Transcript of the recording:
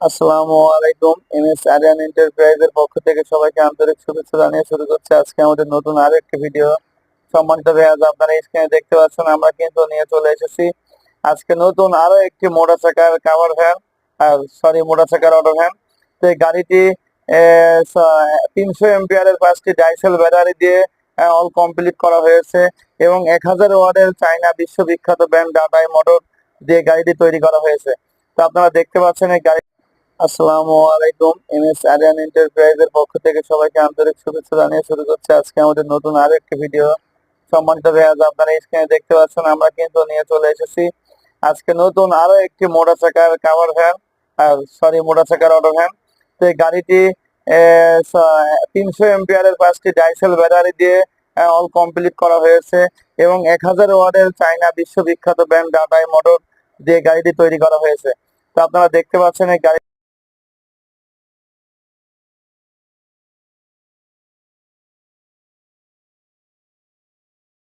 আসসালামু আলাইকুম। এমএস আরিয়ান এন্টারপ্রাইজের পক্ষ থেকে সবাইকে আন্তরিক শুভেচ্ছা জানিয়ে শুরু করছে আজকে আমাদের নতুন আরো একটি ভিডিও। সম্মানিত ভাইয়া, আপনারা স্ক্রিনে দেখতে পাচ্ছেন আমরা কিন্তু নিয়ে চলে এসেছি আজকে নতুন আরো একটি মোটর চাকার কাভার ভ্যান, আর সরি মোটর চাকার অটো ভ্যান। তো এই গাড়িটি 300 এম্পিয়ারের 5টি ডাইসেল ব্যাটারি দিয়ে অল কমপ্লিট করা হয়েছে এবং 1000 ওয়াটের চাইনা বিশ্ববিখ্যাত ব্র্যান্ড টাটাই মোটর দিয়ে গাড়িটি তৈরি করা হয়েছে। তো আপনারা দেখতে পাচ্ছেন এই গাড়ি। আসসালামু আলাইকুম। এমএস আরিয়ান এন্টারপ্রাইজের পক্ষ থেকে সবাইকে আন্তরিক শুভেচ্ছা জানিয়ে শুরু করছে আজকে আমাদের নতুন আরো একটি ভিডিও। সম্মানিত ভাইয়া, আপনারা স্ক্রিনে দেখতে পাচ্ছেন আমরা কিন্তু নিয়ে চলে এসেছি আজকে নতুন আরো একটি মোটর চাকার কাভার ভ্যান, আর সরি মোটর চাকার অটো ভ্যান। তো এই গাড়িটি 300 এম্পিয়ারের 5টি ডাইসেল ব্যাটারি দিয়ে অল কমপ্লিট করা হয়েছে এবং 1000 ওয়াটের চাইনা বিশ্ববিখ্যাত ব্র্যান্ড টাটাই মোটর দিয়ে গাড়িটি তৈরি করা হয়েছে। তো আপনারা দেখতে পাচ্ছেন এই গাড়ি